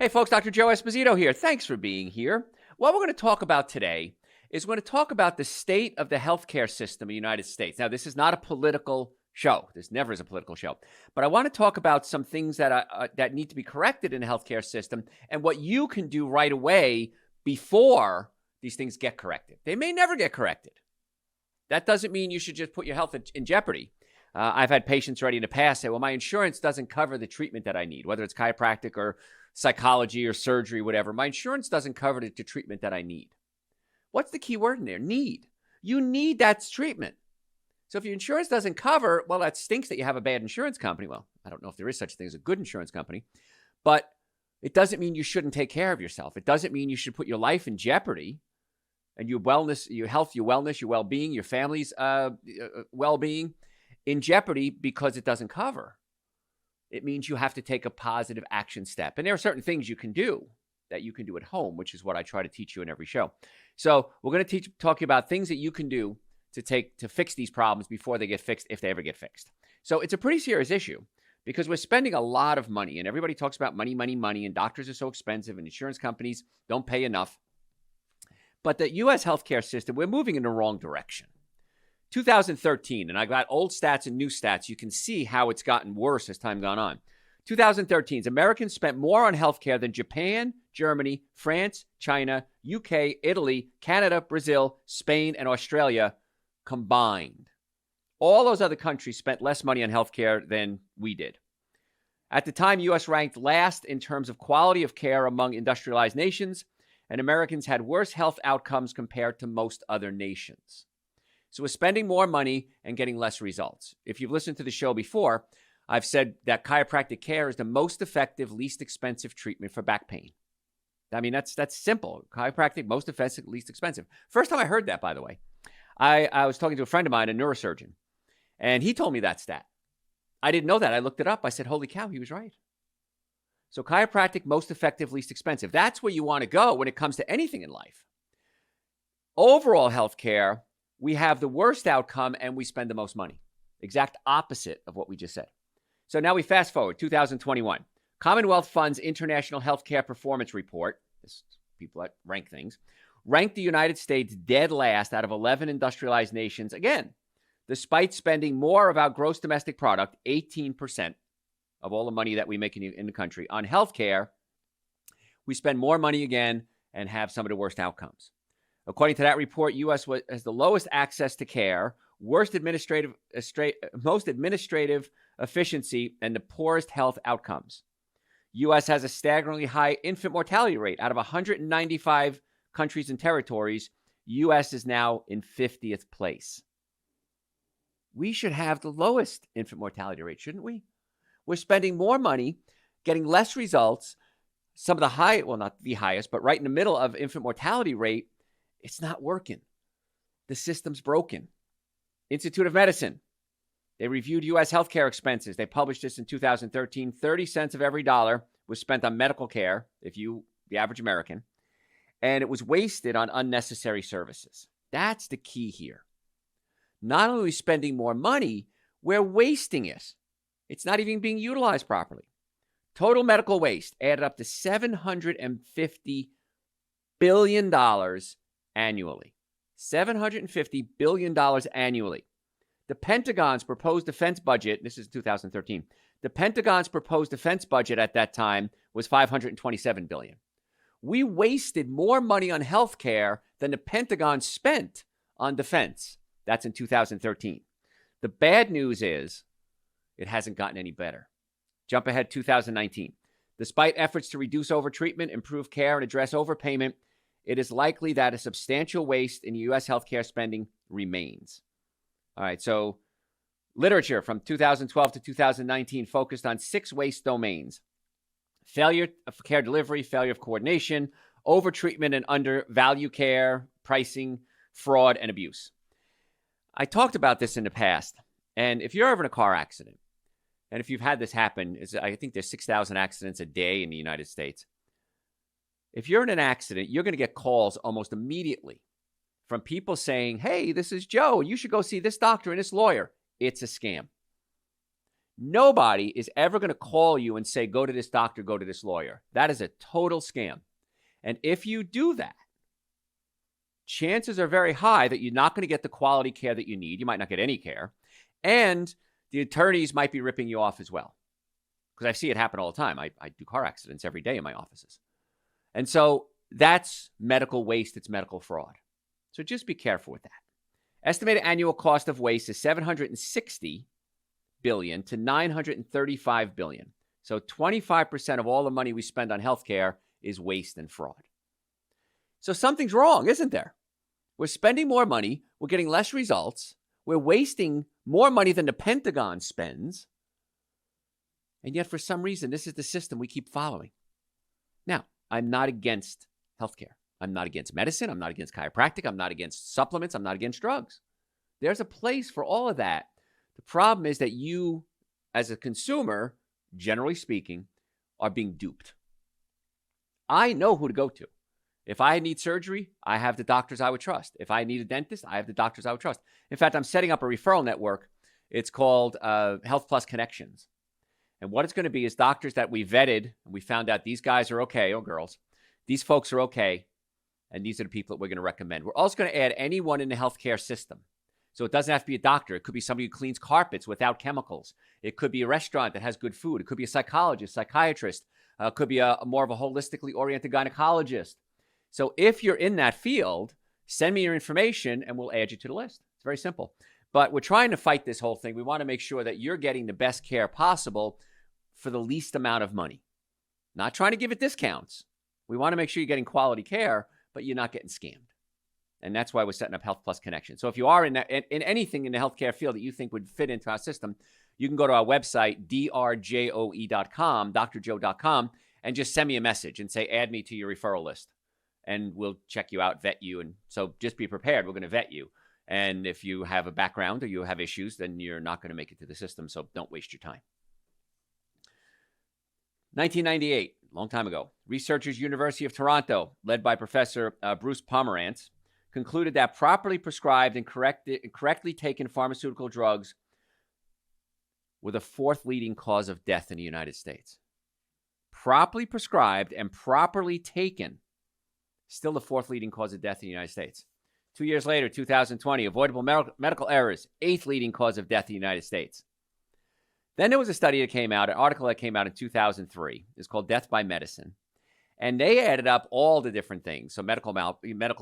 Hey folks, Dr. Joe Esposito here. Thanks for being here. What we're going to talk about today is we're going to talk about the state of the healthcare system in the United States. Now, this is not a political show. This never is a political show. But I want to talk about some things that need to be corrected in the healthcare system and what you can do right away before these things get corrected. They may never get corrected. That doesn't mean you should just put your health in jeopardy. I've had patients already in the past say, well, my insurance doesn't cover the treatment that I need, whether it's chiropractic or psychology or surgery, whatever. My insurance doesn't cover the treatment that I need. What's the key word in there? Need. You need that treatment. So if your insurance doesn't cover, well, that stinks that you have a bad insurance company. Well, I don't know if there is such a thing as a good insurance company, but it doesn't mean you shouldn't take care of yourself. It doesn't mean you should put your life in jeopardy and your wellness, your health, your wellness, your well-being, your family's well-being in jeopardy because it doesn't cover. It means you have to take a positive action step. And there are certain things you can do that you can do at home, which is what I try to teach you in every show. So we're going to talk about things that you can do to fix these problems before they get fixed, if they ever get fixed. So it's a pretty serious issue because we're spending a lot of money, and everybody talks about money, money, money, and doctors are so expensive, and insurance companies don't pay enough. But the U.S. healthcare system, we're moving in the wrong direction. 2013, and I got old stats and new stats. You can see how it's gotten worse as time gone on. 2013, Americans spent more on healthcare than Japan, Germany, France, China, UK, Italy, Canada, Brazil, Spain, and Australia combined. All those other countries spent less money on healthcare than we did. At the time, U.S. ranked last in terms of quality of care among industrialized nations, and Americans had worse health outcomes compared to most other nations. So we're spending more money and getting less results. If you've listened to the show before, I've said that chiropractic care is the most effective, least expensive treatment for back pain. I mean, that's simple. Chiropractic, most effective, least expensive. First time I heard that, by the way, I was talking to a friend of mine, a neurosurgeon, and he told me that stat. I didn't know that. I looked it up. I said, holy cow, he was right. So chiropractic, most effective, least expensive. That's where you want to go when it comes to anything in life. Overall healthcare, we have the worst outcome and we spend the most money. Exact opposite of what we just said. So now we fast forward, 2021. Commonwealth Fund's International Healthcare Performance Report, this people that rank things, ranked the United States dead last out of 11 industrialized nations. Again, despite spending more of our gross domestic product, 18% of all the money that we make in the country on healthcare, we spend more money again and have some of the worst outcomes. According to that report, U.S. has the lowest access to care, most administrative efficiency, and the poorest health outcomes. U.S. has a staggeringly high infant mortality rate. Out of 195 countries and territories, U.S. is now in 50th place. We should have the lowest infant mortality rate, shouldn't we? We're spending more money, getting less results. Some of the not the highest, but right in the middle of infant mortality rate. It's not working. The system's broken. Institute of Medicine, they reviewed U.S. healthcare expenses. They published this in 2013. 30 cents of every dollar was spent on medical care, the average American, and it was wasted on unnecessary services. That's the key here. Not only are we spending more money, we're wasting it. It's not even being utilized properly. Total medical waste added up to $750 billion annually. $750 billion annually. The Pentagon's proposed defense budget, this is 2013, the Pentagon's proposed defense budget at that time was $527 billion. We wasted more money on healthcare than the Pentagon spent on defense. That's in 2013. The bad news is it hasn't gotten any better. Jump ahead 2019. Despite efforts to reduce overtreatment, improve care, and address overpayment, it is likely that a substantial waste in U.S. healthcare spending remains. All right, so literature from 2012 to 2019 focused on 6 waste domains: failure of care delivery, failure of coordination, overtreatment and undervalue care, pricing, fraud, and abuse. I talked about this in the past, and if you're ever in a car accident, and if you've had this happen, I think there's 6,000 accidents a day in the United States. If you're in an accident, you're going to get calls almost immediately from people saying, hey, this is Joe, and you should go see this doctor and this lawyer. It's a scam. Nobody is ever going to call you and say, go to this doctor, go to this lawyer. That is a total scam. And if you do that, chances are very high that you're not going to get the quality care that you need. You might not get any care. And the attorneys might be ripping you off as well. Because I see it happen all the time. I do car accidents every day in my offices. And so that's medical waste. It's medical fraud. So just be careful with that. Estimated annual cost of waste is $760 billion to $935 billion. So 25% of all the money we spend on healthcare is waste and fraud. So something's wrong, isn't there? We're spending more money. We're getting less results. We're wasting more money than the Pentagon spends. And yet, for some reason, this is the system we keep following. Now, I'm not against healthcare. I'm not against medicine. I'm not against chiropractic. I'm not against supplements. I'm not against drugs. There's a place for all of that. The problem is that you, as a consumer, generally speaking, are being duped. I know who to go to. If I need surgery, I have the doctors I would trust. If I need a dentist, I have the doctors I would trust. In fact, I'm setting up a referral network. It's called Health Plus Connections. And what it's going to be is doctors that we vetted, and we found out these guys are okay, or girls. These folks are okay, and these are the people that we're going to recommend. We're also going to add anyone in the healthcare system. So it doesn't have to be a doctor. It could be somebody who cleans carpets without chemicals. It could be a restaurant that has good food. It could be a psychologist, psychiatrist. It could be a more of a holistically oriented gynecologist. So if you're in that field, send me your information and we'll add you to the list. It's very simple. But we're trying to fight this whole thing. We want to make sure that you're getting the best care possible for the least amount of money. Not trying to give it discounts. We want to make sure you're getting quality care, but you're not getting scammed. And that's why we're setting up Health Plus Connection. So if you are in anything in the healthcare field that you think would fit into our system, you can go to our website, drjoe.com, drjoe.com, and just send me a message and say, add me to your referral list. And we'll check you out, vet you. And so just be prepared. We're going to vet you. And if you have a background or you have issues, then you're not going to make it to the system. So don't waste your time. 1998, long time ago, researchers, University of Toronto, led by Professor Bruce Pomerantz, concluded that properly prescribed and correctly taken pharmaceutical drugs were the fourth leading cause of death in the United States. Properly prescribed and properly taken, still the fourth leading cause of death in the United States. 2 years later, 2020, avoidable medical errors, eighth leading cause of death in the United States. Then there was a study that came out, an article that came out in 2003. It's called Death by Medicine. And they added up all the different things. So medical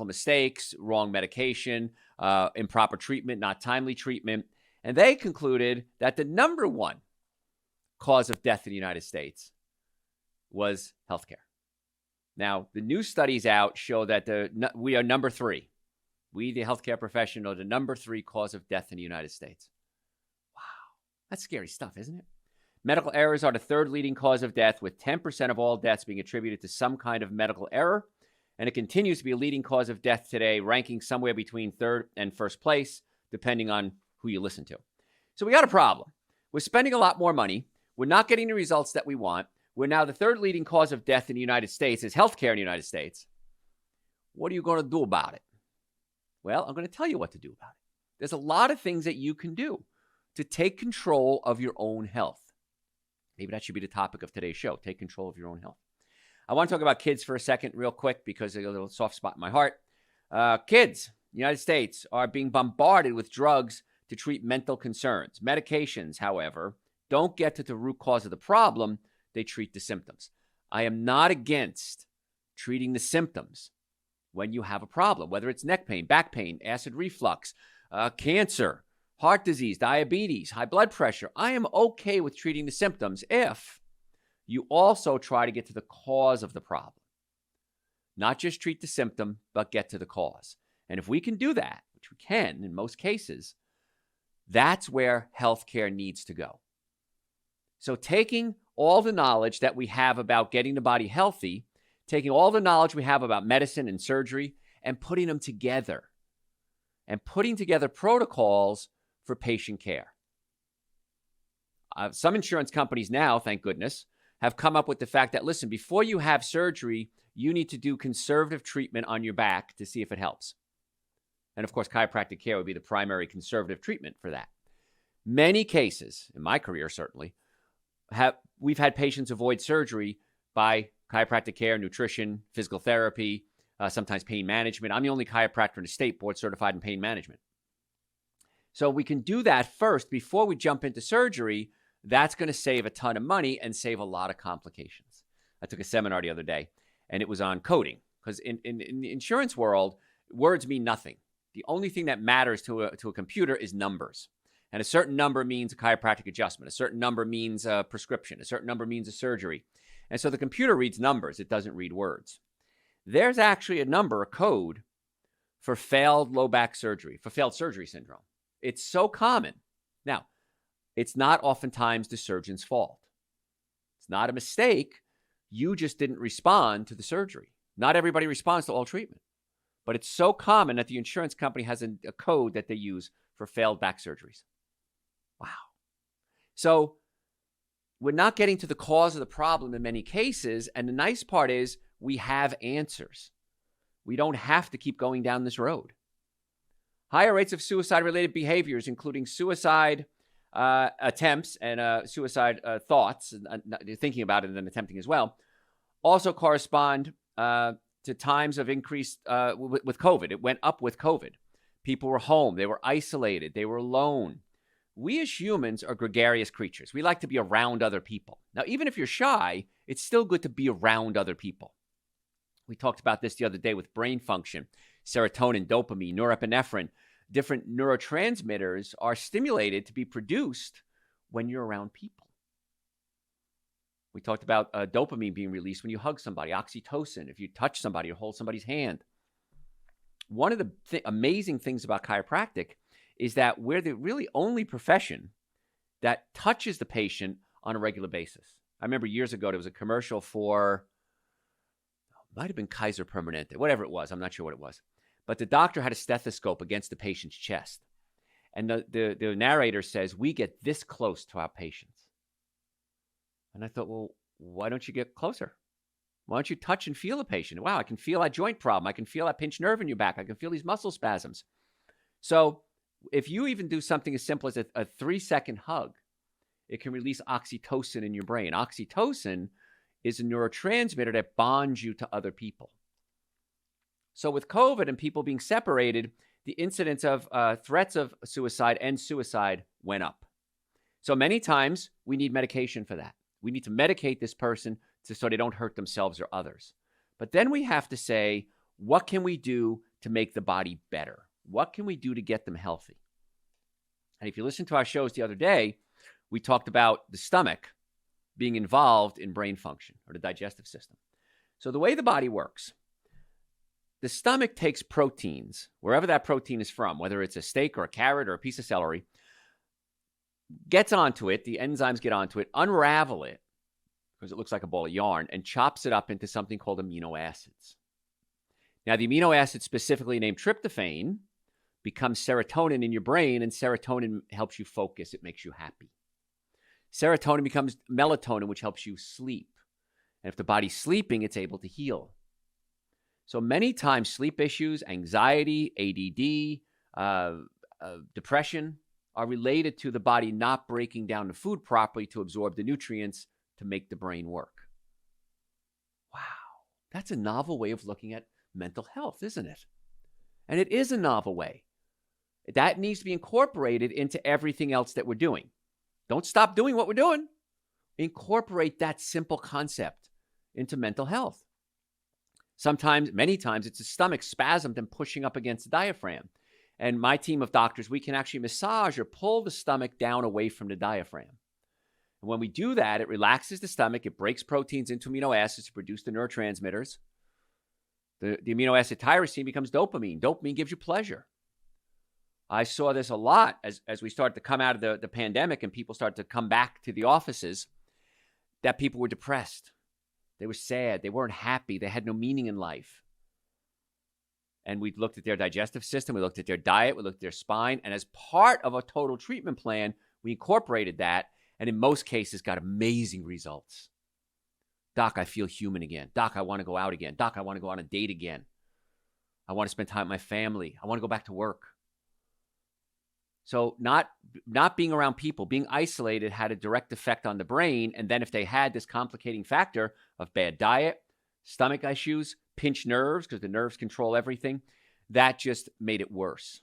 mistakes, wrong medication, improper treatment, not timely treatment. And they concluded that the number one cause of death in the United States was healthcare. Now, the new studies out show that we are number three. We, the healthcare profession, are the number three cause of death in the United States. Wow. That's scary stuff, isn't it? Medical errors are the third leading cause of death, with 10% of all deaths being attributed to some kind of medical error. And it continues to be a leading cause of death today, ranking somewhere between third and first place, depending on who you listen to. So we got a problem. We're spending a lot more money. We're not getting the results that we want. We're now the third leading cause of death in the United States is healthcare in the United States. What are you going to do about it? Well, I'm going to tell you what to do about it. There's a lot of things that you can do to take control of your own health. Maybe that should be the topic of today's show. Take control of your own health. I want to talk about kids for a second real quick because there's a little soft spot in my heart. Kids in the United States are being bombarded with drugs to treat mental concerns. Medications, however, don't get to the root cause of the problem. They treat the symptoms. I am not against treating the symptoms when you have a problem, whether it's neck pain, back pain, acid reflux, cancer, heart disease, diabetes, high blood pressure. I am okay with treating the symptoms if you also try to get to the cause of the problem. Not just treat the symptom, but get to the cause. And if we can do that, which we can in most cases, that's where healthcare needs to go. So taking all the knowledge that we have about getting the body healthy, taking all the knowledge we have about medicine and surgery, and putting them together, and putting together protocols for patient care. Some insurance companies now, thank goodness, have come up with the fact that, listen, before you have surgery, you need to do conservative treatment on your back to see if it helps. And of course, chiropractic care would be the primary conservative treatment for that. Many cases, in my career certainly, we've had patients avoid surgery by chiropractic care, nutrition, physical therapy, sometimes pain management. I'm the only chiropractor in the state board certified in pain management. So we can do that first before we jump into surgery. That's going to save a ton of money and save a lot of complications. I took a seminar the other day, and it was on coding, because in the insurance world, words mean nothing. The only thing that matters to a computer is numbers. And a certain number means a chiropractic adjustment. A certain number means a prescription. A certain number means a surgery. And so the computer reads numbers. It doesn't read words. There's actually a number, a code, for failed low back surgery, for failed surgery syndrome. It's so common. Now, it's not oftentimes the surgeon's fault. It's not a mistake. You just didn't respond to the surgery. Not everybody responds to all treatment. But it's so common that the insurance company has a code that they use for failed back surgeries. Wow. So we're not getting to the cause of the problem in many cases. And the nice part is we have answers. We don't have to keep going down this road. Higher rates of suicide-related behaviors, including suicide attempts and suicide thoughts, thinking about it and then attempting as well, also correspond to times of increased with COVID. It went up with COVID. People were home. They were isolated. They were alone. We as humans are gregarious creatures. We like to be around other people. Now, even if you're shy, it's still good to be around other people. We talked about this the other day with brain function. Serotonin, dopamine, norepinephrine, different neurotransmitters are stimulated to be produced when you're around people. We talked about dopamine being released when you hug somebody, oxytocin, if you touch somebody or hold somebody's hand. One of the amazing things about chiropractic is that we're the really only profession that touches the patient on a regular basis. I remember years ago, there was a commercial for, might have been Kaiser Permanente, whatever it was. I'm not sure what it was. But the doctor had a stethoscope against the patient's chest. And the narrator says, we get this close to our patients. And I thought, well, why don't you get closer? Why don't you touch and feel a patient? Wow, I can feel that joint problem. I can feel that pinched nerve in your back. I can feel these muscle spasms. So if you even do something as simple as a 3-second hug, it can release oxytocin in your brain. Oxytocin is a neurotransmitter that bonds you to other people. So with COVID and people being separated, the incidence of threats of suicide and suicide went up. So many times we need medication for that. We need to medicate this person so they don't hurt themselves or others. But then we have to say, what can we do to make the body better? What can we do to get them healthy? And if you listen to our shows the other day, we talked about the stomach being involved in brain function or the digestive system. So the way the body works, the stomach takes proteins, wherever that protein is from, whether it's a steak or a carrot or a piece of celery, gets onto it, the enzymes get onto it, unravel it, because it looks like a ball of yarn, and chops it up into something called amino acids. Now, the amino acid specifically named tryptophan becomes serotonin in your brain, and serotonin helps you focus. It makes you happy. Serotonin becomes melatonin, which helps you sleep. And if the body's sleeping, it's able to heal. So many times, sleep issues, anxiety, ADD, depression are related to the body not breaking down the food properly to absorb the nutrients to make the brain work. Wow, that's a novel way of looking at mental health, isn't it? And it is a novel way. That needs to be incorporated into everything else that we're doing. Don't stop doing what we're doing. Incorporate that simple concept into mental health. Sometimes, many times, it's a stomach spasm and pushing up against the diaphragm. And my team of doctors, we can actually massage or pull the stomach down away from the diaphragm. And when we do that, it relaxes the stomach. It breaks proteins into amino acids to produce the neurotransmitters. The amino acid tyrosine becomes dopamine. Dopamine gives you pleasure. I saw this a lot as we started to come out of the pandemic and people started to come back to the offices, that people were depressed. They were sad. They weren't happy. They had no meaning in life. And we looked at their digestive system. We looked at their diet. We looked at their spine. And as part of a total treatment plan, we incorporated that. And in most cases, got amazing results. Doc, I feel human again. Doc, I want to go out again. Doc, I want to go on a date again. I want to spend time with my family. I want to go back to work. So not being around people, being isolated had a direct effect on the brain. And then if they had this complicating factor of bad diet, stomach issues, pinched nerves, because the nerves control everything, that just made it worse.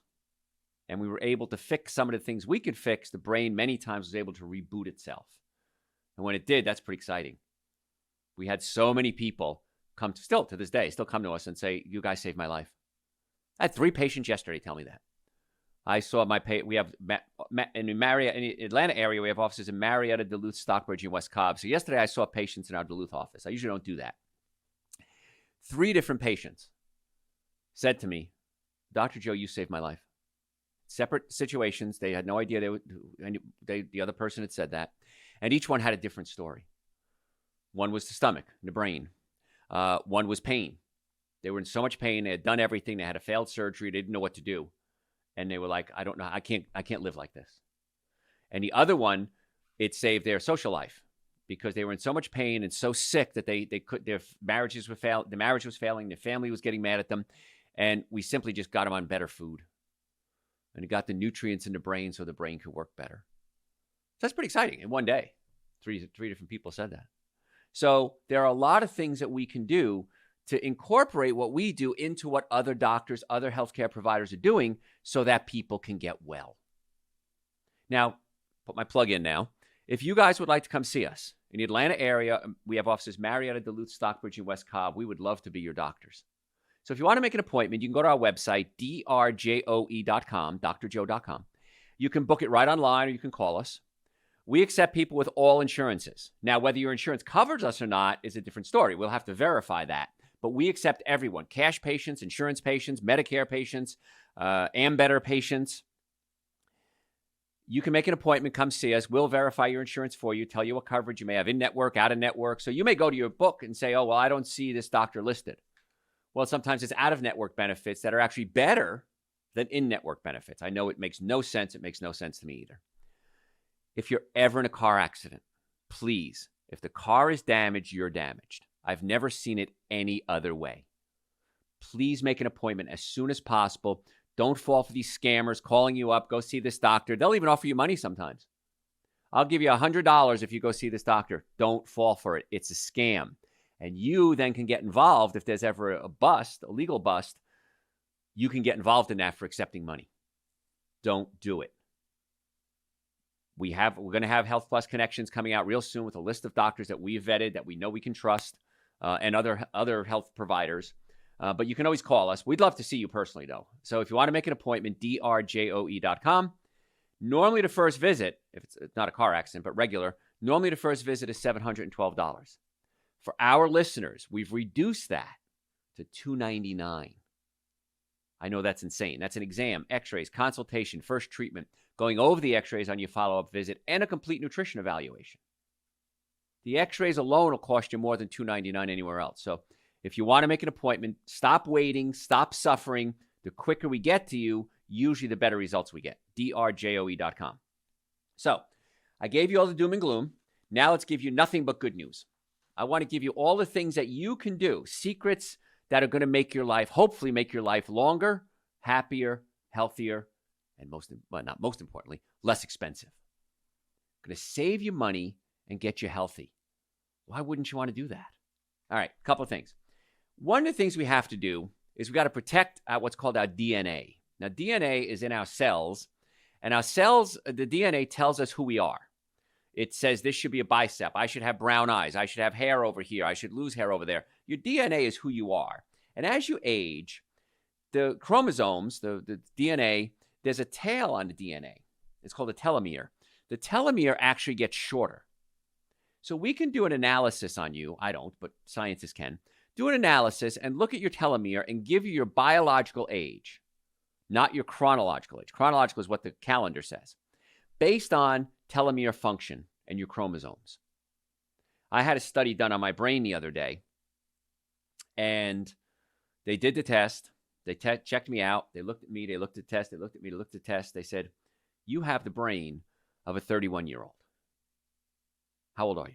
And we were able to fix some of the things we could fix. The brain many times was able to reboot itself. And when it did, that's pretty exciting. We had so many people still to this day, still come to us and say, you guys saved my life. I had 3 patients yesterday tell me that. I saw we have in the Atlanta area, we have offices in Marietta, Duluth, Stockbridge, and West Cobb. So yesterday I saw patients in our Duluth office. I usually don't do that. 3 different patients said to me, Dr. Joe, you saved my life. Separate situations. They had no idea the other person had said that. And each one had a different story. One was the stomach, the brain. One was pain. They were in so much pain. They had done everything. They had a failed surgery. They didn't know what to do. And they were like, I don't know. I can't live like this. And the other one, it saved their social life because they were in so much pain and so sick that their marriages were failing. The marriage was failing. Their family was getting mad at them. And we simply just got them on better food. And it got the nutrients in the brain so the brain could work better. So that's pretty exciting. In one day, three different people said that. So there are a lot of things that we can do to incorporate what we do into what other doctors, other healthcare providers are doing so that people can get well. Now, put my plug in now. If you guys would like to come see us in the Atlanta area, we have offices Marietta, Duluth, Stockbridge, and West Cobb. We would love to be your doctors. So if you want to make an appointment, you can go to our website, drjoe.com, drjoe.com. You can book it right online or you can call us. We accept people with all insurances. Now, whether your insurance covers us or not is a different story. We'll have to verify that. But we accept everyone, cash patients, insurance patients, Medicare patients, Ambetter patients. You can make an appointment, come see us. We'll verify your insurance for you, tell you what coverage you may have in-network, out-of-network. So you may go to your book and say, oh, well, I don't see this doctor listed. Well, sometimes it's out-of-network benefits that are actually better than in-network benefits. I know it makes no sense. It makes no sense to me either. If you're ever in a car accident, please, if the car is damaged, you're damaged. I've never seen it any other way. Please make an appointment as soon as possible. Don't fall for these scammers calling you up, go see this doctor. They'll even offer you money sometimes. I'll give you $100 if you go see this doctor. Don't fall for it. It's a scam. And you then can get involved if there's ever a bust, a legal bust. You can get involved in that for accepting money. Don't do it. We're going to have Health Plus Connections coming out real soon with a list of doctors that we've vetted, that we know we can trust, and other health providers. But you can always call us. We'd love to see you personally, though. So if you want to make an appointment, drjoe.com. Normally the first visit, if it's not a car accident, but regular, normally the first visit is $712. For our listeners, we've reduced that to $299. I know that's insane. That's an exam, x-rays, consultation, first treatment, going over the x-rays on your follow-up visit, and a complete nutrition evaluation. The x-rays alone will cost you more than $299 anywhere else. So if you want to make an appointment, stop waiting, stop suffering. The quicker we get to you, usually the better results we get. drjoe.com. So I gave you all the doom and gloom. Now let's give you nothing but good news. I want to give you all the things that you can do, secrets that are going to make your life, hopefully make your life longer, happier, healthier, and not most importantly, less expensive. Going to save you money and get you healthy. Why wouldn't you want to do that? All right, a couple of things. One of the things we have to do is we got to protect what's called our DNA. Now, DNA is in our cells, and our cells, the DNA tells us who we are. It says this should be a bicep. I should have brown eyes. I should have hair over here. I should lose hair over there. Your DNA is who you are. And as you age, the chromosomes, the DNA, there's a tail on the DNA. It's called a telomere. The telomere actually gets shorter. So we can do an analysis on you. I don't, but scientists can. Do an analysis and look at your telomere and give you your biological age, not your chronological age. Chronological is what the calendar says, based on telomere function and your chromosomes. I had a study done on my brain the other day, and they did the test. They checked me out. They looked at me. They looked at the test. They looked at me. They looked at the test. They said, you have the brain of a 31-year-old. How old are you?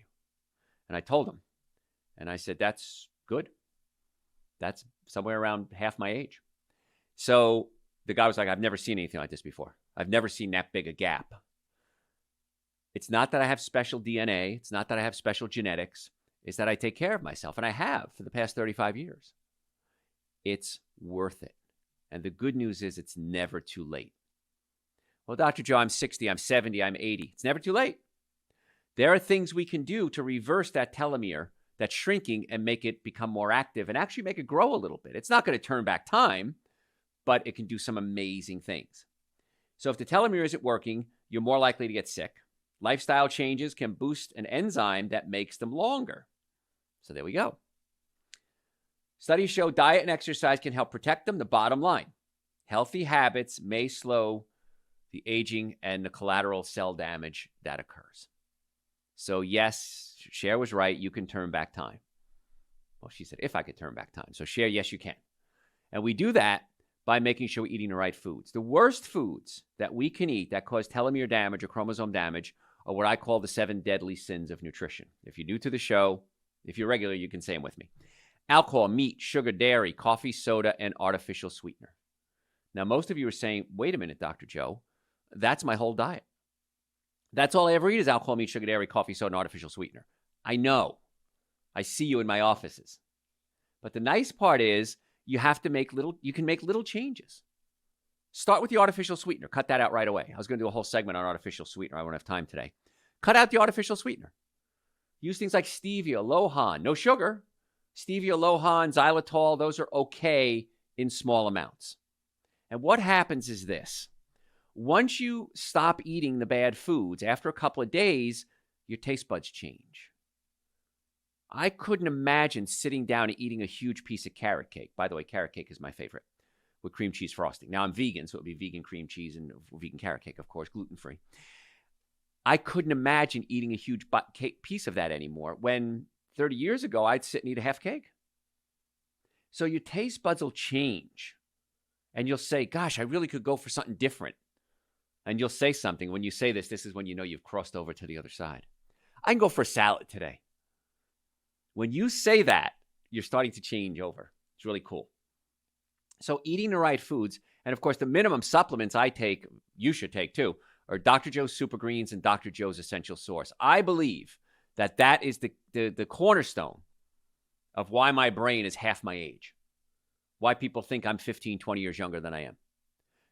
And I told them. And I said, that's good. That's somewhere around half my age. So the guy was like, I've never seen anything like this before. I've never seen that big a gap. It's not that I have special DNA. It's not that I have special genetics. It's that I take care of myself, and I have for the past 35 years. It's worth it. And the good news is it's never too late. Well, Dr. Joe, I'm 60, I'm 70, I'm 80. It's never too late. There are things we can do to reverse that telomere that's shrinking and make it become more active and actually make it grow a little bit. It's not going to turn back time, but it can do some amazing things. So if the telomere isn't working, you're more likely to get sick. Lifestyle changes can boost an enzyme that makes them longer. So there we go. Studies show diet and exercise can help protect them. The bottom line, healthy habits may slow the aging and the collateral cell damage that occurs. So yes, Cher was right. You can turn back time. Well, she said, if I could turn back time. So Cher, yes, you can. And we do that by making sure we're eating the right foods. The worst foods that we can eat that cause telomere damage or chromosome damage are what I call the 7 deadly sins of nutrition. If you're new to the show, if you're regular, you can say them with me. Alcohol, meat, sugar, dairy, coffee, soda, and artificial sweetener. Now, most of you are saying, wait a minute, Dr. Joe, that's my whole diet. That's all I ever eat is alcohol, meat, sugar, dairy, coffee, soda, and artificial sweetener. I know. I see you in my offices. But the nice part is you can make little changes. Start with the artificial sweetener. Cut that out right away. I was going to do a whole segment on artificial sweetener. I won't have time today. Cut out the artificial sweetener. Use things like stevia, Lohan, no sugar. Stevia, Lohan, xylitol, those are okay in small amounts. And what happens is this. Once you stop eating the bad foods, after a couple of days, your taste buds change. I couldn't imagine sitting down and eating a huge piece of carrot cake. By the way, carrot cake is my favorite, with cream cheese frosting. Now, I'm vegan, so it would be vegan cream cheese and vegan carrot cake, of course, gluten-free. I couldn't imagine eating a huge piece of that anymore when 30 years ago, I'd sit and eat a half cake. So your taste buds will change, and you'll say, gosh, I really could go for something different. And you'll say something. When you say this is when you know you've crossed over to the other side. I can go for a salad today. When you say that, you're starting to change over. It's really cool. So eating the right foods, and of course, the minimum supplements I take, you should take too, are Dr. Joe's Super Greens and Dr. Joe's Essential Source. I believe that is the cornerstone of why my brain is half my age, why people think I'm 15, 20 years younger than I am.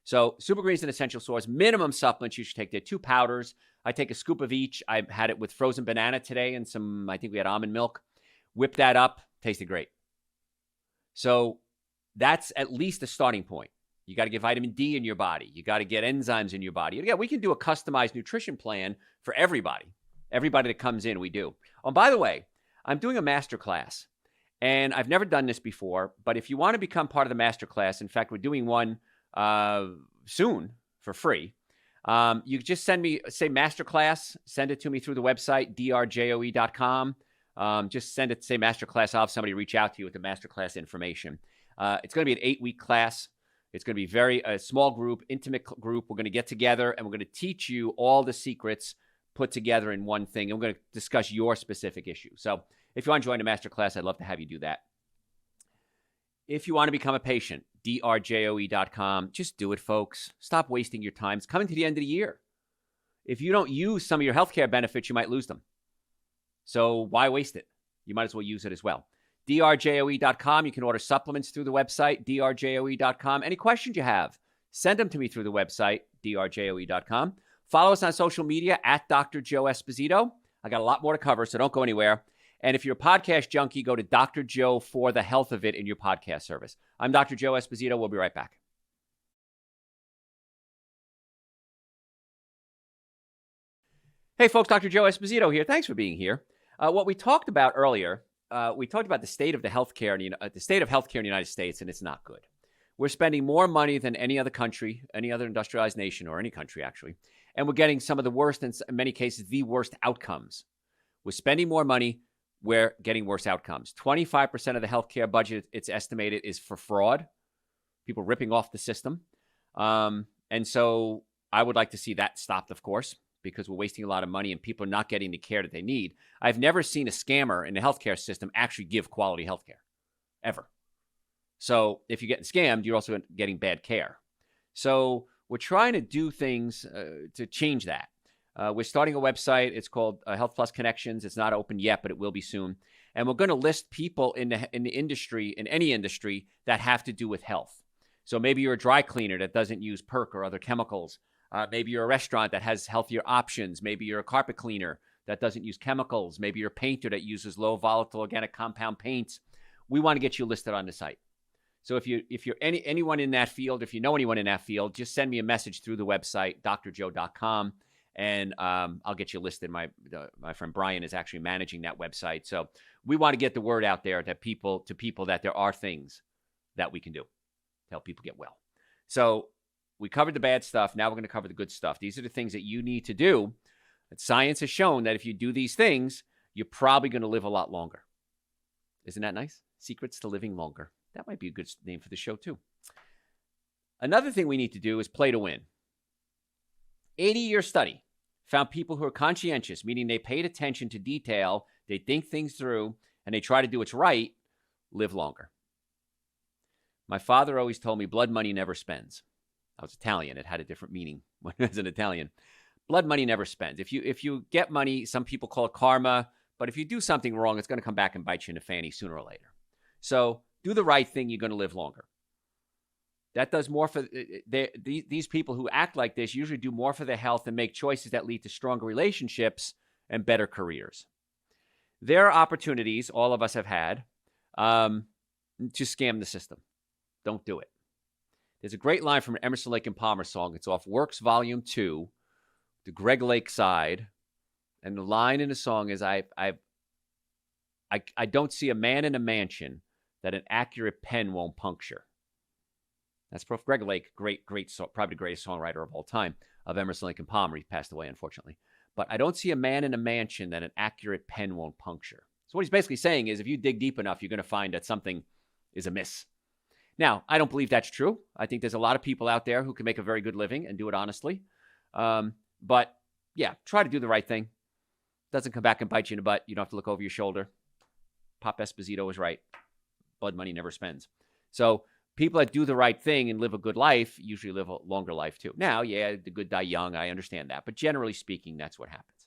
So Super Greens and Essential Source, minimum supplements you should take. They're 2 powders. I take a scoop of each. I had it with frozen banana today and I think we had almond milk. Whip that up. Tasted great. So that's at least a starting point. You got to get vitamin D in your body. You got to get enzymes in your body. And again, we can do a customized nutrition plan for everybody. Everybody that comes in, we do. Oh, by the way, I'm doing a masterclass. And I've never done this before. But if you want to become part of the masterclass, in fact, we're doing one soon for free. You just send me, say masterclass, send it to me through the website, drjoe.com. Just send it, say masterclass. I'll have somebody reach out to you with the masterclass information. It's going to be an 8-week class. It's going to be a small group, intimate group. We're going to get together and we're going to teach you all the secrets put together in one thing. And we're going to discuss your specific issue. So if you want to join the masterclass, I'd love to have you do that. If you want to become a patient, drjoe.com. Just do it, folks. Stop wasting your time. It's coming to the end of the year. If you don't use some of your healthcare benefits, you might lose them. So why waste it? You might as well use it as well. drjoe.com. You can order supplements through the website, drjoe.com. Any questions you have, send them to me through the website, drjoe.com. Follow us on social media at Dr. Joe Esposito. I got a lot more to cover, so don't go anywhere. And if you're a podcast junkie, go to Dr. Joe for the health of it in your podcast service. I'm Dr. Joe Esposito. We'll be right back. Hey, folks, Dr. Joe Esposito here. Thanks for being here. What we talked about earlier, we talked about the state of healthcare in the United States, and it's not good. We're spending more money than any other country, any other industrialized nation, or any country, actually. And we're getting some of the worst, in many cases, the worst outcomes. We're spending more money. We're getting worse outcomes. 25% of the healthcare budget, it's estimated, is for fraud, people ripping off the system. And so I would like to see that stopped, of course, because we're wasting a lot of money and people are not getting the care that they need. I've never seen a scammer in the healthcare system actually give quality healthcare, ever. So if you're getting scammed, you're also getting bad care. So We're trying to do things to change that. We're starting a website. It's called Health Plus Connections. It's not open yet, but it will be soon. And we're going to list people in the industry, in any industry, that have to do with health. So maybe you're a dry cleaner that doesn't use perc or other chemicals. Maybe you're a restaurant that has healthier options. Maybe you're a carpet cleaner that doesn't use chemicals. Maybe you're a painter that uses low volatile organic compound paints. We want to get you listed on the site. So if you're anyone in that field, if you know anyone in that field, just send me a message through the website, drjoe.com, and I'll get you listed. My friend Brian is actually managing that website. So we want to get the word out there that people that there are things that we can do to help people get well. So we covered the bad stuff. Now we're going to cover the good stuff. These are the things that you need to do. And science has shown that if you do these things, you're probably going to live a lot longer. Isn't that nice? Secrets to living longer. That might be a good name for the show, too. Another thing we need to do is play to win. 80-year study found people who are conscientious, meaning they paid attention to detail, they think things through, and they try to do what's right, live longer. My father always told me blood money never spends. I was Italian. It had a different meaning when I was an Italian. Blood money never spends. If you get money, some people call it karma, but if you do something wrong, it's going to come back and bite you in the fanny sooner or later. So do the right thing, you're going to live longer. That does more for these people who act like this usually do more for their health and make choices that lead to stronger relationships and better careers. There are opportunities all of us have had to scam the system. Don't do it. There's a great line from an Emerson, Lake and Palmer song. It's off Works Volume 2, the Greg Lake side. And the line in the song is, I don't see a man in a mansion that an accurate pen won't puncture. That's Prof. Greg Lake, great, probably the greatest songwriter of all time, of Emerson, Lake and Palmer. He passed away, unfortunately. But I don't see a man in a mansion that an accurate pen won't puncture. So what he's basically saying is, if you dig deep enough, you're going to find that something is amiss. Now, I don't believe that's true. I think there's a lot of people out there who can make a very good living and do it honestly. But yeah, try to do the right thing. Doesn't come back and bite you in the butt. You don't have to look over your shoulder. Pop Esposito was right. Blood money never spends. So people that do the right thing and live a good life usually live a longer life too. Now, yeah, the good die young. I understand that. But generally speaking, that's what happens.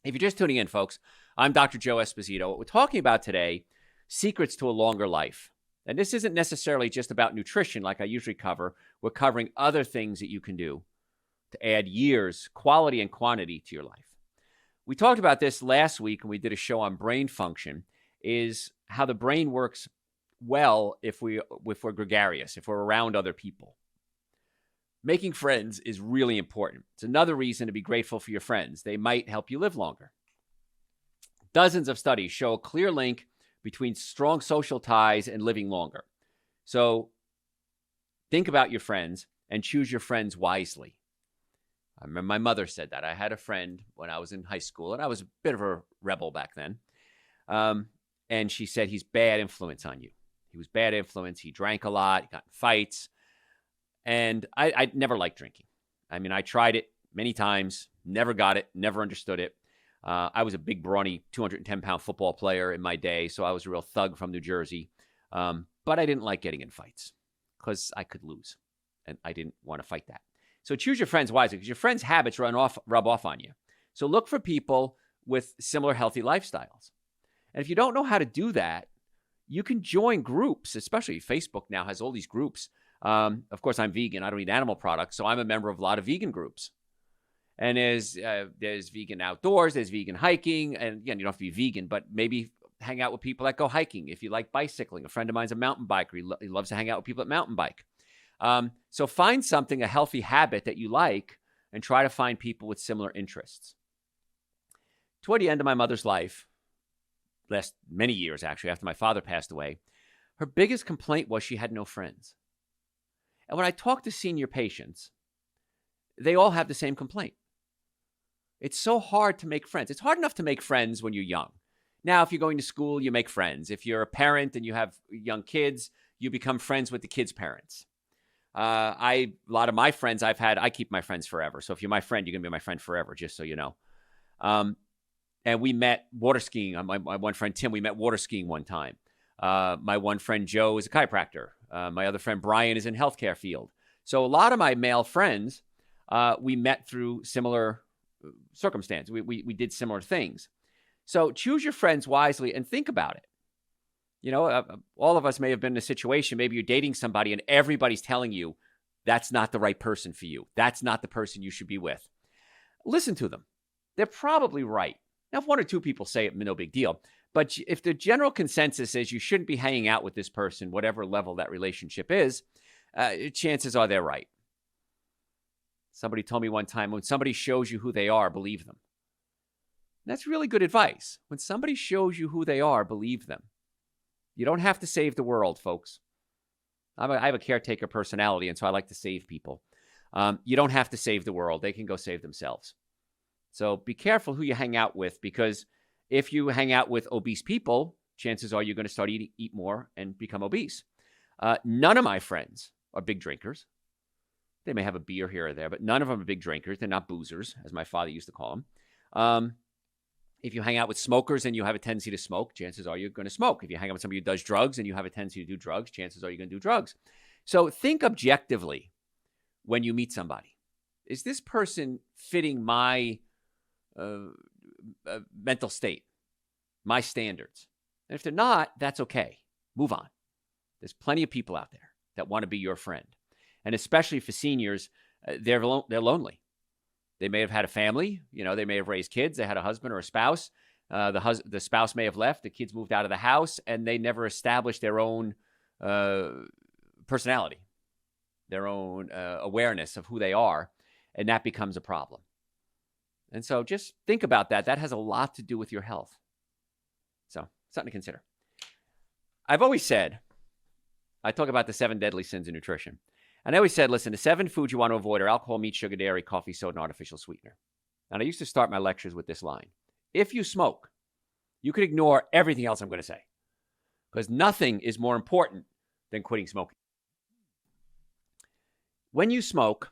If you're just tuning in, folks, I'm Dr. Joe Esposito. What we're talking about today, secrets to a longer life. And this isn't necessarily just about nutrition like I usually cover. We're covering other things that you can do to add years, quality and quantity to your life. We talked about this last week when we did a show on brain function, is how the brain works well if we're gregarious, if we're around other people. Making friends is really important. It's another reason to be grateful for your friends. They might help you live longer. Dozens of studies show a clear link between strong social ties and living longer. So think about your friends and choose your friends wisely. I remember my mother said that. I had a friend when I was in high school, and I was a bit of a rebel back then. And she said, he's bad influence on you. He was bad influence. He drank a lot. He got in fights. And I never liked drinking. I mean, I tried it many times, never got it, never understood it. I was a big, brawny, 210-pound football player in my day, so I was a real thug from New Jersey. But I didn't like getting in fights because I could lose, and I didn't want to fight that. So choose your friends wisely because your friends' habits rub off on you. So look for people with similar healthy lifestyles. And if you don't know how to do that, you can join groups, especially Facebook now has all these groups. Of course, I'm vegan. I don't eat animal products, so I'm a member of a lot of vegan groups. And there's vegan outdoors, there's vegan hiking, and again, you don't have to be vegan, but maybe hang out with people that go hiking. If you like bicycling, a friend of mine's a mountain biker. He loves to hang out with people that mountain bike. So find something, a healthy habit that you like, and try to find people with similar interests. Toward the end of my mother's life, last many years actually, after my father passed away, her biggest complaint was she had no friends. And when I talk to senior patients, they all have the same complaint. It's so hard to make friends. It's hard enough to make friends when you're young. Now, if you're going to school, you make friends. If you're a parent and you have young kids, you become friends with the kids' parents. A lot of my friends I've had, I keep my friends forever. So if you're my friend, you're going to be my friend forever, just so you know. And we met water skiing. My one friend, Tim, we met water skiing one time. My one friend, Joe, is a chiropractor. My other friend, Brian, is in healthcare field. So a lot of my male friends, we met through similar circumstance. We did similar things. So choose your friends wisely and think about it. All of us may have been in a situation, maybe you're dating somebody and everybody's telling you that's not the right person for you. That's not the person you should be with. Listen to them. They're probably right. Now, if one or two people say it, no big deal. But if the general consensus is you shouldn't be hanging out with this person, whatever level that relationship is, chances are they're right. Somebody told me one time, when somebody shows you who they are, believe them. That's really good advice. When somebody shows you who they are, believe them. You don't have to save the world, folks. I have a caretaker personality, and so I like to save people. You don't have to save the world. They can go save themselves. So be careful who you hang out with, because if you hang out with obese people, chances are you're going to start eat more and become obese. None of my friends are big drinkers. They may have a beer here or there, but none of them are big drinkers. They're not boozers, as my father used to call them. If you hang out with smokers and you have a tendency to smoke, chances are you're going to smoke. If you hang out with somebody who does drugs and you have a tendency to do drugs, chances are you're going to do drugs. So think objectively when you meet somebody. Is this person fitting my mental state, my standards? And if they're not, that's okay. Move on. There's plenty of people out there that want to be your friend. And especially for seniors, they're lonely. They may have had a family, they may have raised kids, they had a husband or a spouse. The spouse may have left, the kids moved out of the house, and they never established their own personality, their own awareness of who they are, and that becomes a problem. And so just think about that. That has a lot to do with your health. So something to consider. I've always said, I talk about the 7 deadly sins of nutrition. And I always said, listen, the 7 foods you want to avoid are alcohol, meat, sugar, dairy, coffee, soda, and artificial sweetener. And I used to start my lectures with this line. If you smoke, you could ignore everything else I'm going to say, because nothing is more important than quitting smoking. When you smoke,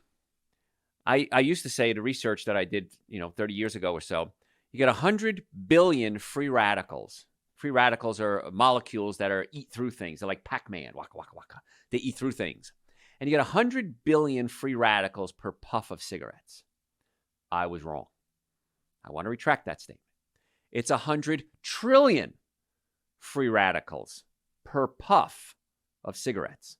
I used to say the research that I did, 30 years ago or so, you get 100 billion free radicals. Free radicals are molecules that eat through things. They're like Pac-Man, waka, waka, waka. They eat through things. And you get 100 billion free radicals per puff of cigarettes. I was wrong. I want to retract that statement. It's 100 trillion free radicals per puff of cigarettes.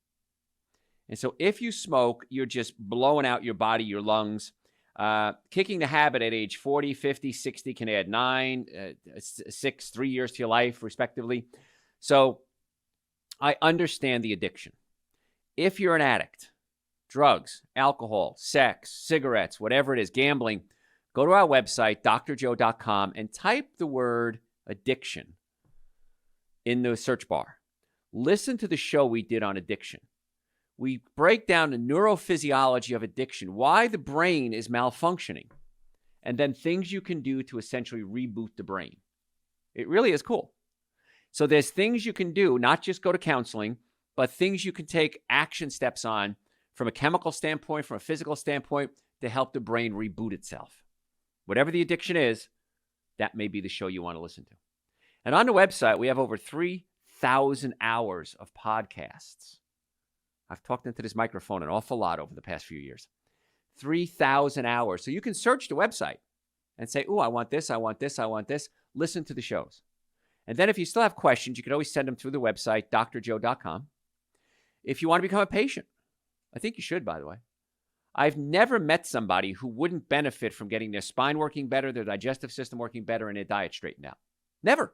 And so if you smoke, you're just blowing out your body, your lungs. Kicking the habit at age 40, 50, 60 can add 9, 6, 3 years to your life, respectively. So I understand the addiction. If you're an addict, drugs, alcohol, sex, cigarettes, whatever it is, gambling, go to our website, drjoe.com, and type the word addiction in the search bar. Listen to the show we did on addiction. We break down the neurophysiology of addiction, why the brain is malfunctioning, and then things you can do to essentially reboot the brain. It really is cool. So there's things you can do, not just go to counseling, but things you can take action steps on from a chemical standpoint, from a physical standpoint, to help the brain reboot itself. Whatever the addiction is, that may be the show you want to listen to. And on the website, we have over 3,000 hours of podcasts. I've talked into this microphone an awful lot over the past few years. 3,000 hours. So you can search the website and say, I want this, I want this, I want this. Listen to the shows. And then if you still have questions, you can always send them through the website, drjoe.com. If you want to become a patient, I think you should, by the way. I've never met somebody who wouldn't benefit from getting their spine working better, their digestive system working better, and their diet straightened out. Never.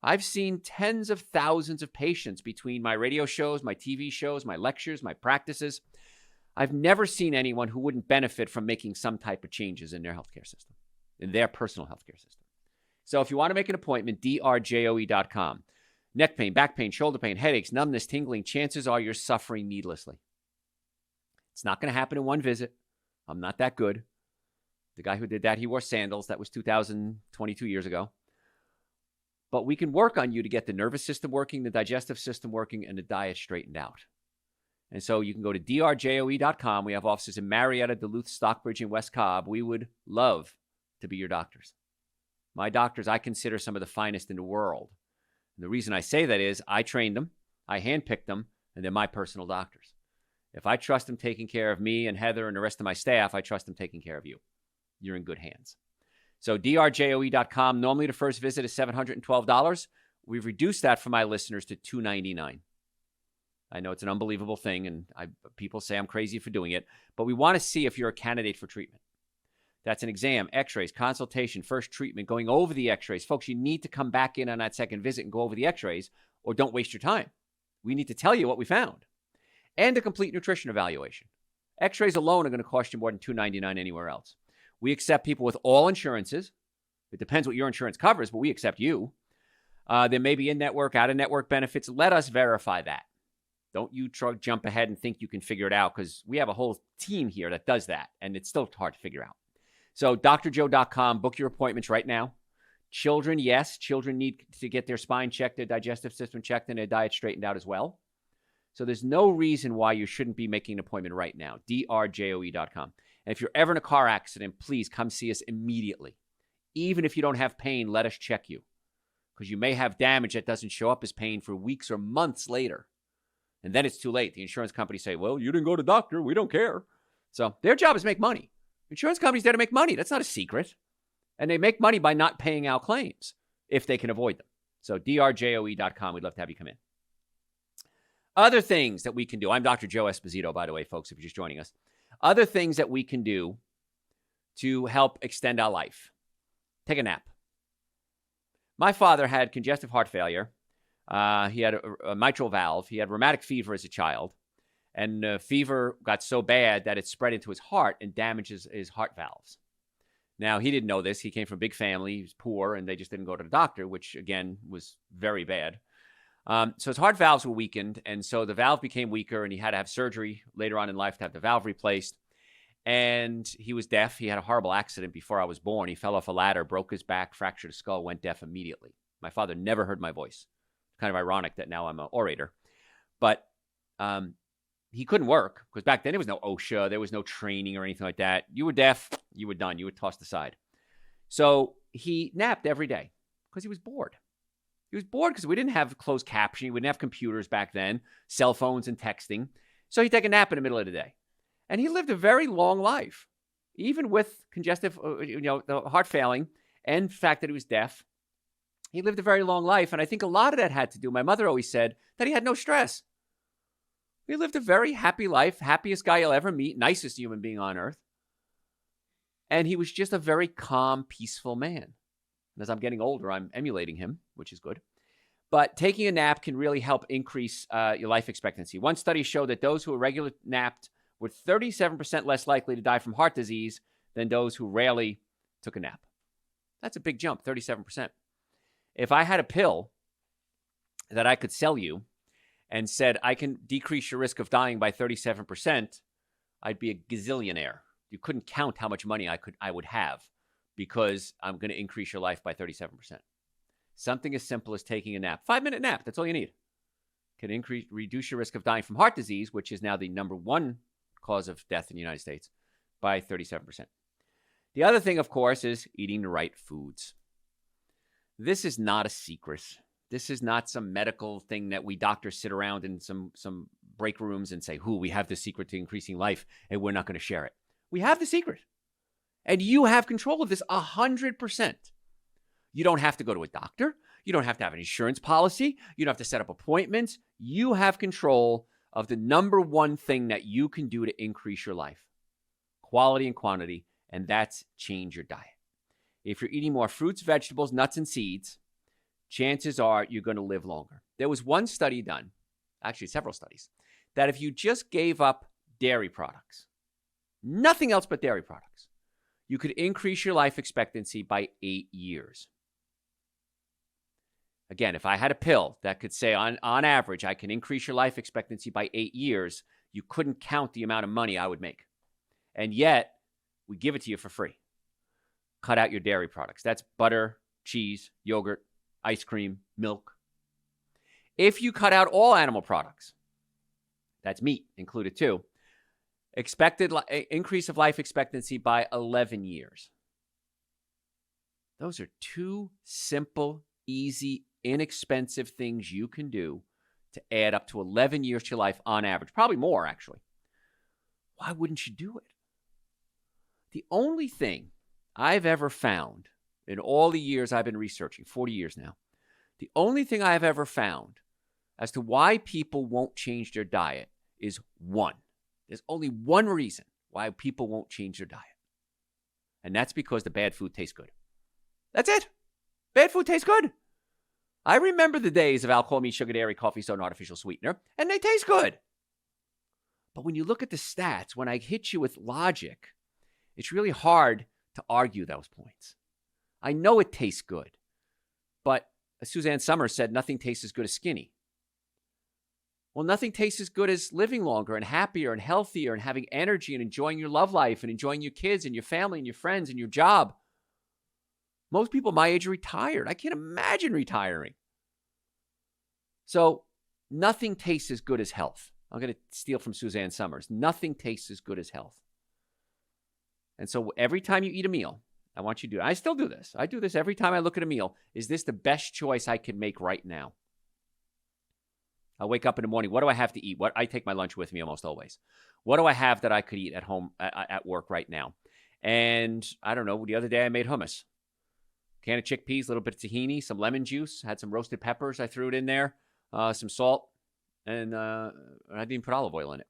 I've seen tens of thousands of patients between my radio shows, my TV shows, my lectures, my practices. I've never seen anyone who wouldn't benefit from making some type of changes in their healthcare system, in their personal healthcare system. So if you want to make an appointment, drjoe.com. Neck pain, back pain, shoulder pain, headaches, numbness, tingling, chances are you're suffering needlessly. It's not going to happen in one visit. I'm not that good. The guy who did that, he wore sandals. That was 22 years ago. But we can work on you to get the nervous system working, the digestive system working, and the diet straightened out. And so you can go to drjoe.com. We have offices in Marietta, Duluth, Stockbridge, and West Cobb. We would love to be your doctors. My doctors, I consider some of the finest in the world. And the reason I say that is I trained them, I handpicked them, and they're my personal doctors. If I trust them taking care of me and Heather and the rest of my staff, I trust them taking care of you. You're in good hands. So drjoe.com. Normally the first visit is $712. We've reduced that for my listeners to $299. I know it's an unbelievable thing, and people say I'm crazy for doing it, but we want to see if you're a candidate for treatment. That's an exam, x-rays, consultation, first treatment, going over the x-rays. Folks, you need to come back in on that second visit and go over the x-rays, or don't waste your time. We need to tell you what we found. And a complete nutrition evaluation. X-rays alone are going to cost you more than $299 anywhere else. We accept people with all insurances. It depends what your insurance covers, but we accept you. There may be in-network, out-of-network benefits. Let us verify that. Don't you jump ahead and think you can figure it out, because we have a whole team here that does that, and it's still hard to figure out. So drjoe.com, book your appointments right now. Children, yes, children need to get their spine checked, their digestive system checked, and their diet straightened out as well. So there's no reason why you shouldn't be making an appointment right now, drjoe.com. And if you're ever in a car accident, please come see us immediately. Even if you don't have pain, let us check you, because you may have damage that doesn't show up as pain for weeks or months later. And then it's too late. The insurance companies say, well, you didn't go to the doctor. We don't care. So their job is to make money. Insurance companies there to make money. That's not a secret. And they make money by not paying out claims if they can avoid them. So drjoe.com. We'd love to have you come in. Other things that we can do. I'm Dr. Joe Esposito, by the way, folks, if you're just joining us. Other things that we can do to help extend our life. Take a nap. My father had congestive heart failure. He had a mitral valve. He had rheumatic fever as a child. And the fever got so bad that it spread into his heart and damages his heart valves. Now, he didn't know this. He came from a big family. He was poor, and they just didn't go to the doctor, which, again, was very bad. So his heart valves were weakened, and so the valve became weaker, and he had to have surgery later on in life to have the valve replaced. And he was deaf. He had a horrible accident before I was born. He fell off a ladder, broke his back, fractured his skull, went deaf immediately. My father never heard my voice. Kind of ironic that now I'm an orator. But he couldn't work, because back then there was no OSHA, there was no training or anything like that. You were deaf, you were done. You were tossed aside. So he napped every day because he was bored. He was bored because we didn't have closed captioning. We didn't have computers back then, cell phones and texting. So he'd take a nap in the middle of the day. And he lived a very long life, even with congestive, the heart failing and the fact that he was deaf. He lived a very long life. And I think a lot of that had to do, my mother always said, that he had no stress. He lived a very happy life, happiest guy you'll ever meet, nicest human being on earth. And he was just a very calm, peaceful man. And as I'm getting older, I'm emulating him, which is good. But taking a nap can really help increase your life expectancy. One study showed that those who regularly napped were 37% less likely to die from heart disease than those who rarely took a nap. That's a big jump, 37%. If I had a pill that I could sell you and said, I can decrease your risk of dying by 37%, I'd be a gazillionaire. You couldn't count how much money I would have, because I'm going to increase your life by 37%. Something as simple as taking a nap. 5-minute nap, that's all you need. Can reduce your risk of dying from heart disease, which is now the number one cause of death in the United States, by 37%. The other thing, of course, is eating the right foods. This is not a secret. This is not some medical thing that we doctors sit around in some break rooms and say, we have the secret to increasing life, and we're not going to share it. We have the secret. And you have control of this 100%. You don't have to go to a doctor. You don't have to have an insurance policy. You don't have to set up appointments. You have control of the number one thing that you can do to increase your life. Quality and quantity, and that's change your diet. If you're eating more fruits, vegetables, nuts, and seeds, chances are you're going to live longer. There was one study done, actually several studies, that if you just gave up dairy products, nothing else but dairy products, you could increase your life expectancy by 8 years. Again, if I had a pill that could say on average, I can increase your life expectancy by 8 years, you couldn't count the amount of money I would make. And yet, we give it to you for free. Cut out your dairy products. That's butter, cheese, yogurt, ice cream, milk. If you cut out all animal products, that's meat included too, expected increase of life expectancy by 11 years. Those are two simple, easy, inexpensive things you can do to add up to 11 years to your life on average. Probably more, actually. why wouldn't you do it? The only thing I've ever found in all the years I've been researching, 40 years now, the only thing I've ever found as to why people won't change their diet is one. There's only one reason why people won't change their diet. And that's because the bad food tastes good. That's it. Bad food tastes good. I remember the days of alcohol, meat, sugar, dairy, coffee, soda, and artificial sweetener, and they taste good. But when you look at the stats, when I hit you with logic, it's really hard to argue those points. I know it tastes good, but as Suzanne Summers said, nothing tastes as good as skinny. Well, nothing tastes as good as living longer and happier and healthier and having energy and enjoying your love life and enjoying your kids and your family and your friends and your job. Most people my age are retired. I can't imagine retiring. So nothing tastes as good as health. I'm going to steal from Suzanne Summers. Nothing tastes as good as health. And so every time you eat a meal, I want you to do it. I still do this. I do this every time I look at a meal. Is this the best choice I can make right now? I wake up in the morning. What do I have to eat? I take my lunch with me almost always. What do I have that I could eat at home, at work right now? And I don't know. The other day I made hummus. Can of chickpeas, a little bit of tahini, some lemon juice. Had some roasted peppers. I threw it in there. Some salt. And I didn't even put olive oil in it.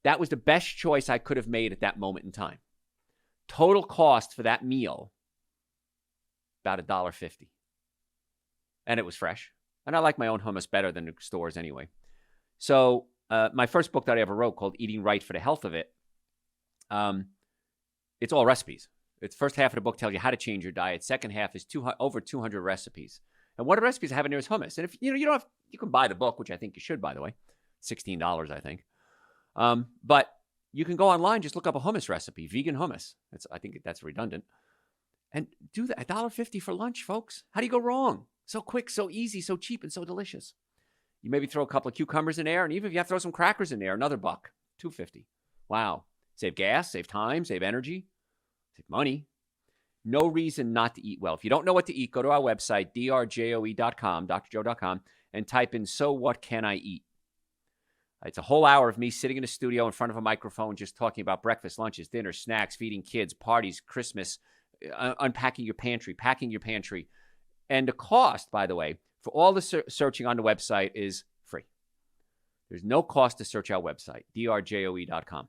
That was the best choice I could have made at that moment in time. Total cost for that meal, about $1.50. And it was fresh. And I like my own hummus better than the stores anyway. So my first book that I ever wrote called Eating Right for the Health of It, it's all recipes. It's first half of the book tells you how to change your diet. Second half is over 200 recipes. And one of the recipes I have in there is hummus. And if you don't have, you can buy the book, which I think you should, by the way. $16, I think. But you can go online, just look up a hummus recipe, vegan hummus. I think that's redundant. And do that. $1.50 for lunch, folks. How do you go wrong? So quick, so easy, so cheap, and so delicious. You maybe throw a couple of cucumbers in there, and even if you have to throw some crackers in there, another $1, $2.50. Wow. Save gas, save time, save energy, save money. No reason not to eat well. If you don't know what to eat, go to our website, drjoe.com, drjoe.com, and type in, so what can I eat? It's a whole hour of me sitting in a studio in front of a microphone just talking about breakfast, lunches, dinners, snacks, feeding kids, parties, Christmas, unpacking your pantry, packing your pantry. And the cost, by the way, for all the searching on the website is free. There's no cost to search our website, drjoe.com.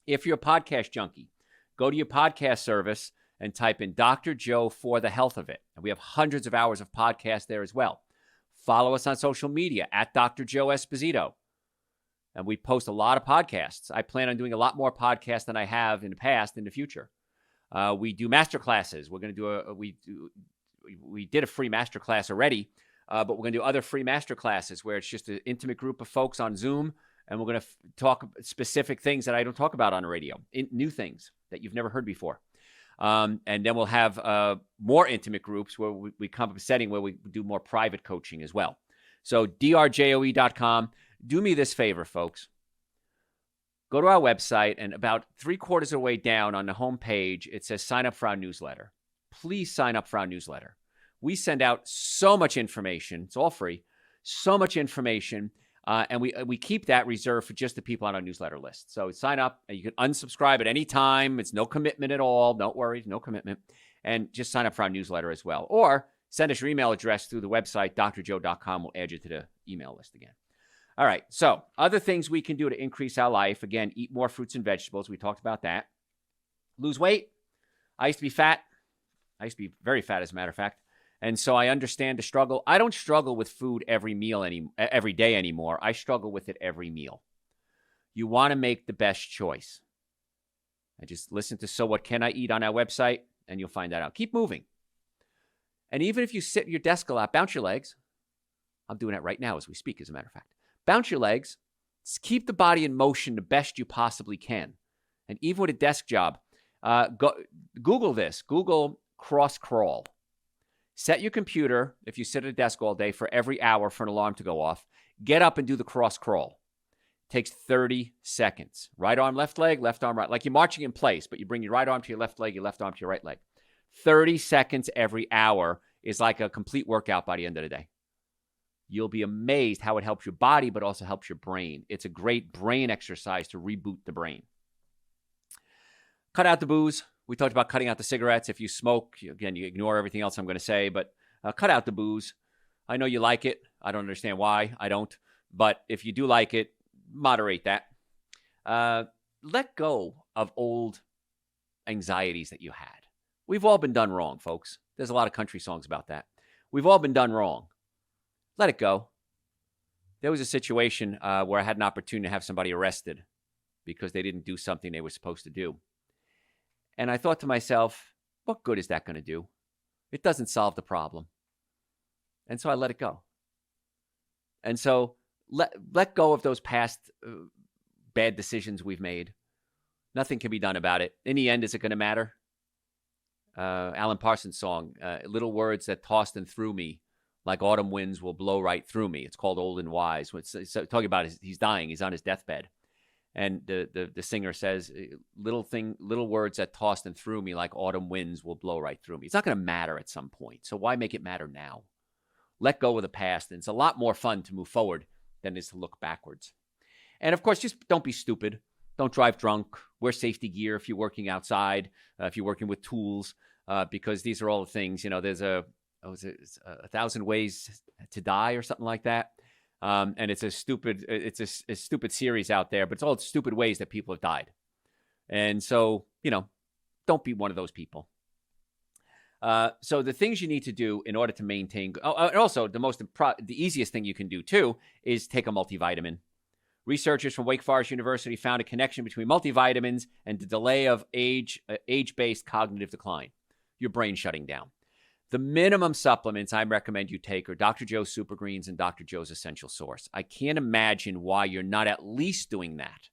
If you're a podcast junkie, go to your podcast service and type in Dr. Joe for the health of it. And we have hundreds of hours of podcasts there as well. Follow us on social media at Dr. Joe Esposito. And we post a lot of podcasts. I plan on doing a lot more podcasts than I have in the past in the future. We do master classes. We're going to do we did a free master class already, but we're going to do other free master classes where it's just an intimate group of folks on Zoom, and we're going to talk specific things that I don't talk about on the radio, new things that you've never heard before. And then we'll have more intimate groups where we come up with a setting where we do more private coaching as well. So drjoe.com. Do me this favor, folks. Go to our website, and about 3/4 of the way down on the homepage, it says sign up for our newsletter. Please sign up for our newsletter. We send out so much information. It's all free. So much information. And we keep that reserved for just the people on our newsletter list. So sign up, and you can unsubscribe at any time. It's no commitment at all. Don't worry, no commitment. And just sign up for our newsletter as well. Or send us your email address through the website, drjoe.com. We'll add you to the email list again. All right, so other things we can do to increase our life. Again, eat more fruits and vegetables. We talked about that. Lose weight. I used to be fat. I used to be very fat, as a matter of fact. And so I understand the struggle. I don't struggle with food every day anymore. I struggle with it every meal. You want to make the best choice. I just listen to So What Can I Eat on our website, and you'll find that out. Keep moving. And even if you sit at your desk a lot, bounce your legs. I'm doing that right now as we speak, as a matter of fact. Bounce your legs. Keep the body in motion the best you possibly can. And even with a desk job, Google this. Google cross crawl. Set your computer, if you sit at a desk all day, for every hour for an alarm to go off. Get up and do the cross crawl. It takes 30 seconds. Right arm, left leg, left arm, right. Like you're marching in place, but you bring your right arm to your left leg, your left arm to your right leg. 30 seconds every hour is like a complete workout by the end of the day. You'll be amazed how it helps your body, but also helps your brain. It's a great brain exercise to reboot the brain. Cut out the booze. We talked about cutting out the cigarettes. If you smoke, again, you ignore everything else I'm going to say, but cut out the booze. I know you like it. I don't understand why. I don't. But if you do like it, moderate that. Let go of old anxieties that you had. We've all been done wrong, folks. There's a lot of country songs about that. We've all been done wrong. Let it go. There was a situation where I had an opportunity to have somebody arrested because they didn't do something they were supposed to do. And I thought to myself, what good is that going to do? It doesn't solve the problem. And so I let it go. And so let go of those past bad decisions we've made. Nothing can be done about it. In the end, is it going to matter? Alan Parsons' song, little words that tossed and threw me like autumn winds will blow right through me. It's called Old and Wise. It's talking about he's dying. He's on his deathbed. And the singer says, little words that tossed and threw me like autumn winds will blow right through me. It's not going to matter at some point. So why make it matter now? Let go of the past. And it's a lot more fun to move forward than it is to look backwards. And of course, just don't be stupid. Don't drive drunk. Wear safety gear if you're working outside, if you're working with tools, because these are all the things. There's a 1,000 ways to die or something like that. And it's a stupid series out there, but it's all stupid ways that people have died. And so, don't be one of those people. So the things you need to do in order to maintain, and also the easiest thing you can do too is take a multivitamin. Researchers from Wake Forest University found a connection between multivitamins and the delay of age-based cognitive decline, your brain shutting down. The minimum supplements I recommend you take are Dr. Joe's Super Greens and Dr. Joe's Essential Source. I can't imagine why you're not at least doing that.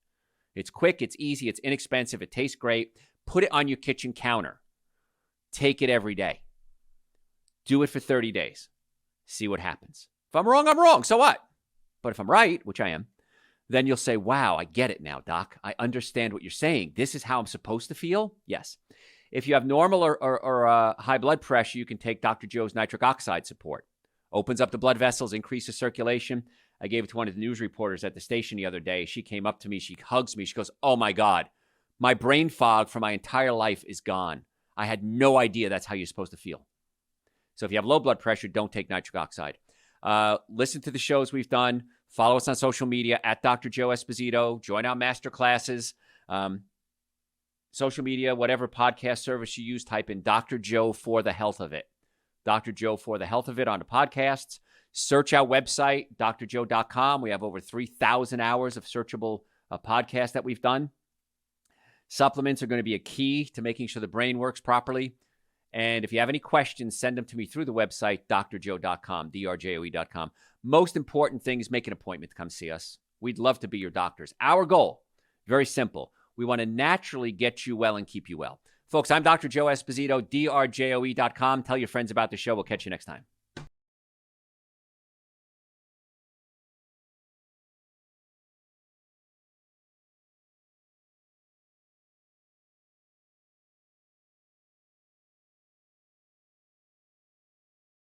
It's quick, it's easy, it's inexpensive, it tastes great. Put it on your kitchen counter. Take it every day. Do it for 30 days. See what happens. If I'm wrong, I'm wrong. So what? But if I'm right, which I am, then you'll say, wow, I get it now, doc. I understand what you're saying. This is how I'm supposed to feel? Yes. If you have normal or high blood pressure, you can take Dr. Joe's nitric oxide support. Opens up the blood vessels, increases circulation. I gave it to one of the news reporters at the station the other day. She came up to me. She hugs me. She goes, oh, my God. My brain fog for my entire life is gone. I had no idea that's how you're supposed to feel. So if you have low blood pressure, don't take nitric oxide. Listen to the shows we've done. Follow us on social media at Dr. Joe Esposito. Join our master classes. Social media, whatever podcast service you use, type in Dr. Joe for the health of it. Dr. Joe for the health of it on the podcasts. Search our website, drjoe.com. We have over 3,000 hours of searchable podcasts that we've done. Supplements are going to be a key to making sure the brain works properly. And if you have any questions, send them to me through the website, drjoe.com, drjoe.com. Most important thing is make an appointment to come see us. We'd love to be your doctors. Our goal, very simple. We want to naturally get you well and keep you well. Folks, I'm Dr. Joe Esposito, drjoe.com. Tell your friends about the show. We'll catch you next time.